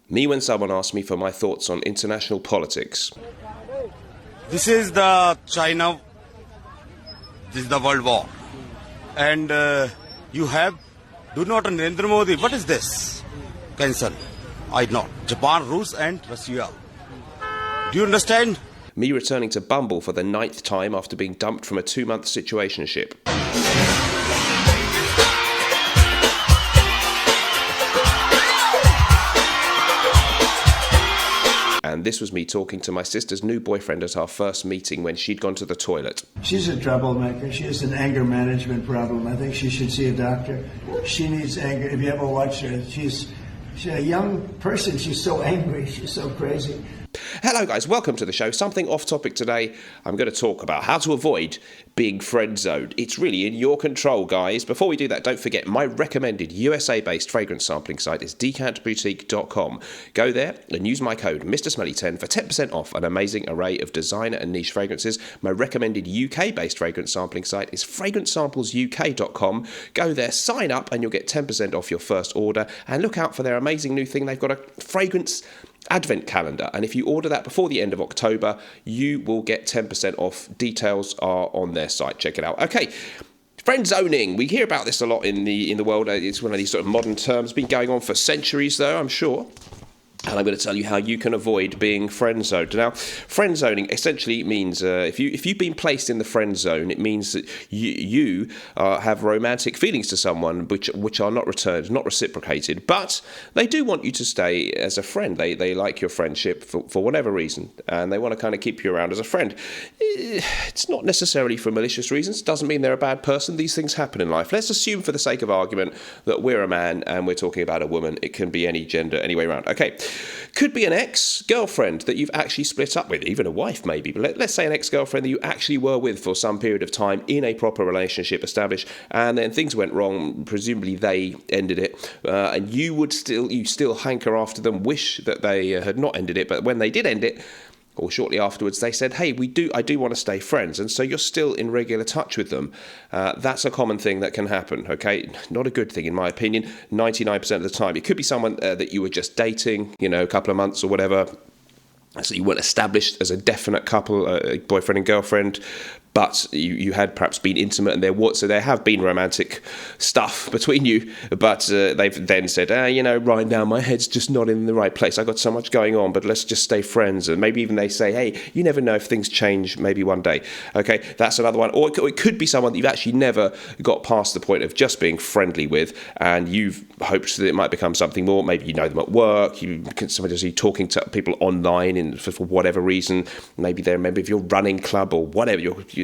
Me when someone asks me for my thoughts on international politics. This is the China, this is the World War. And you have, do not Narendra Modi, what is this? Cancel. I know. Japan, Rus and Russia. Do you understand? Me returning to Bumble for the 9th time after being dumped from a 2-month situationship. And this was me talking to my sister's new boyfriend at our first meeting when she'd gone to the toilet. She's a troublemaker. She has an anger management problem. I think she should see a doctor. She needs anger. If you ever watch her, she's a young person. She's so angry. She's so crazy. Hello guys, welcome to the show. Something off topic today. I'm going to talk about how to avoid being friend-zoned. It's really in your control, guys. Before we do that, don't forget my recommended USA-based fragrance sampling site is decantboutique.com. Go there and use my code MrSmelly10 for 10% off an amazing array of designer and niche fragrances. My recommended UK-based fragrance sampling site is fragrancesamplesuk.com. Go there, sign up, and you'll get 10% off your first order. And look out for their amazing new thing. They've got a fragrance advent calendar, and if you order that before the end of October, you will get 10% off. Details are on their site. Check it out. Okay. Friend zoning. We hear about this a lot in the world. It's one of these sort of modern terms. Been going on for centuries, though, I'm sure. And I'm going to tell you how you can avoid being friend zoned. Now, friend zoning essentially means if you've been placed in the friend zone, it means that you have romantic feelings to someone which are not returned, not reciprocated, but they do want you to stay as a friend. They like your friendship for whatever reason, and they want to kind of keep you around as a friend. It's not necessarily for malicious reasons. It doesn't mean they're a bad person. These things happen in life. Let's assume, for the sake of argument, that we're a man and we're talking about a woman. It can be any gender, any way around. Okay. Could be an ex-girlfriend that you've actually split up with, even a wife maybe, but let's say an ex-girlfriend that you actually were with for some period of time in a proper relationship established, and then things went wrong, presumably they ended it, and you still hanker after them, wish that they had not ended it, but when they did end it, or shortly afterwards, they said, hey, I do want to stay friends. And so you're still in regular touch with them. That's a common thing that can happen, okay? Not a good thing, in my opinion, 99% of the time. It could be someone that you were just dating, a couple of months or whatever. So you weren't established as a definite couple, boyfriend and girlfriend, but you had perhaps been intimate, and there have been romantic stuff between you, but they've then said, right now my head's just not in the right place. I've got so much going on, but let's just stay friends. And maybe even they say, hey, you never know if things change maybe one day. Okay, that's another one. Or it could be someone that you've actually never got past the point of just being friendly with, and you've hoped that it might become something more. Maybe you know them at work, somebody's talking to people online for whatever reason. Maybe they're a member of your running club or whatever,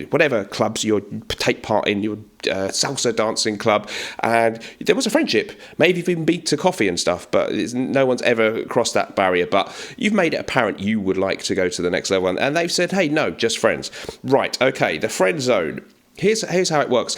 whatever clubs you take part in, your salsa dancing club, and there was a friendship. Maybe you've even been to coffee and stuff, but no one's ever crossed that barrier. But you've made it apparent you would like to go to the next level, and they've said, hey, no, just friends. Right, okay, the friend zone. Here's how it works.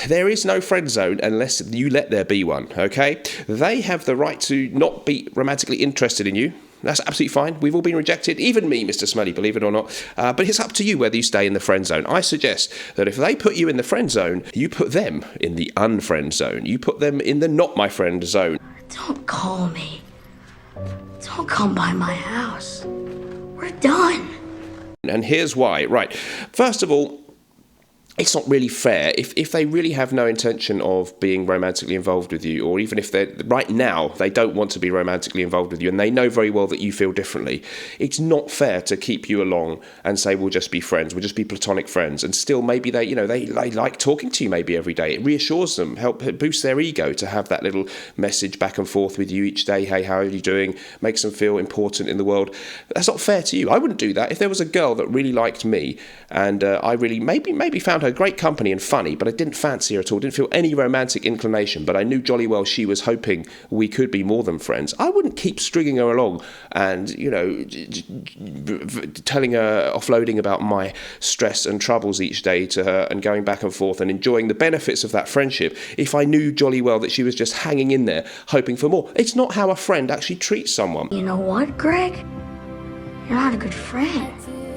There is no friend zone unless you let there be one, okay? They have the right to not be romantically interested in you. That's absolutely fine. We've all been rejected, even me, Mr. Smelly, believe it or not. But it's up to you whether you stay in the friend zone. I suggest that if they put you in the friend zone, you put them in the unfriend zone. You put them in the not my friend zone. Don't call me. Don't come by my house. We're done. And here's why. Right. First of all, it's not really fair if they really have no intention of being romantically involved with you, or even if they're right now they don't want to be romantically involved with you, and they know very well that you feel differently. It's not fair to keep you along and say we'll just be friends, we'll just be platonic friends, and still maybe they like talking to you maybe every day. It reassures them, help boost their ego to have that little message back and forth with you each day. Hey, how are you doing? Makes them feel important in the world. That's not fair to you. I wouldn't do that. If there was a girl that really liked me and I really maybe found her great company and funny, but I didn't fancy her at all, didn't feel any romantic inclination, but I knew jolly well she was hoping we could be more than friends, I wouldn't keep stringing her along and, telling her, offloading about my stress and troubles each day to her and going back and forth and enjoying the benefits of that friendship if I knew jolly well that she was just hanging in there hoping for more. It's not how a friend actually treats someone. You know what, Greg? You're not a good friend.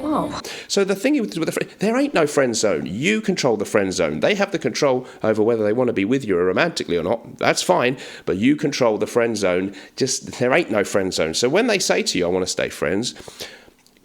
Whoa. So the thing with the friend, there ain't no friend zone. You control the friend zone. They have the control over whether they want to be with you romantically or not. That's fine, but you control the friend zone. Just there ain't no friend zone. So when they say to you, "I want to stay friends,"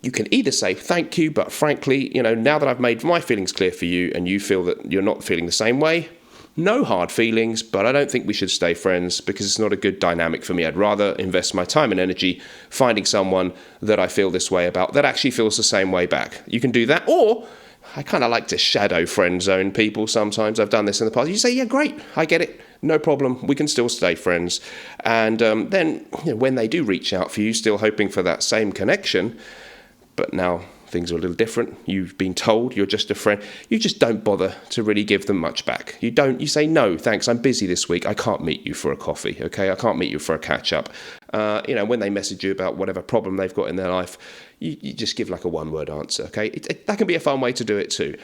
you can either say thank you, but frankly, now that I've made my feelings clear for you and you feel that you're not feeling the same way, no hard feelings, but I don't think we should stay friends because it's not a good dynamic for me. I'd rather invest my time and energy finding someone that I feel this way about that actually feels the same way back. You can do that, or I kind of like to shadow friend zone people sometimes. I've done this in the past. You say, yeah, great, I get it, no problem, we can still stay friends. And then when they do reach out for you, still hoping for that same connection, but now things are a little different. You've been told you're just a friend. You just don't bother to really give them much back. You say, no, thanks, I'm busy this week. I can't meet you for a coffee, okay? I can't meet you for a catch-up. When they message you about whatever problem they've got in their life, you just give like a one-word answer, okay? That can be a fun way to do it too.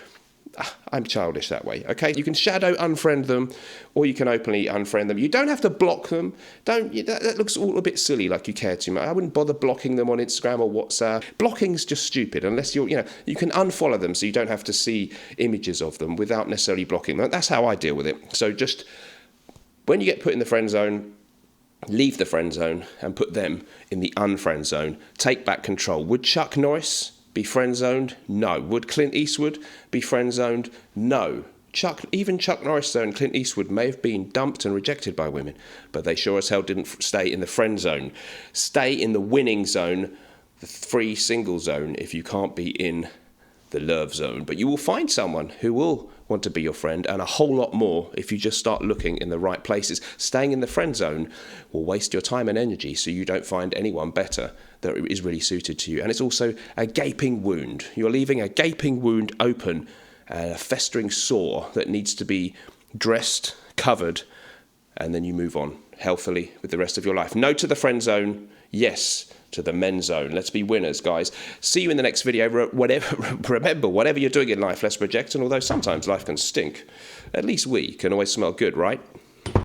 I'm childish that way, okay? You can shadow unfriend them, or you can openly unfriend them. You don't have to block them. That looks all a bit silly, like you care too much. I wouldn't bother blocking them on Instagram or WhatsApp. Blocking's just stupid, unless you can unfollow them so you don't have to see images of them without necessarily blocking them. That's how I deal with it. So just when you get put in the friend zone, leave the friend zone and put them in the unfriend zone. Take back control. Would Chuck Norris be friend zoned? No. Would Clint Eastwood be friend zoned? No. Even Chuck Norris and Clint Eastwood may have been dumped and rejected by women, but they sure as hell didn't stay in the friend zone. Stay in the winning zone, the free single zone, if you can't be in the love zone. But you will find someone who will want to be your friend, and a whole lot more if you just start looking in the right places. Staying in the friend zone will waste your time and energy, so you don't find anyone better that is really suited to you. And it's also a gaping wound. You're leaving a gaping wound open, and a festering sore that needs to be dressed, covered, and then you move on healthily with the rest of your life. No to the friend zone, yes to the men zone. Let's be winners, guys. See you in the next video. Remember, whatever you're doing in life, let's project. And although sometimes life can stink, at least we can always smell good, right?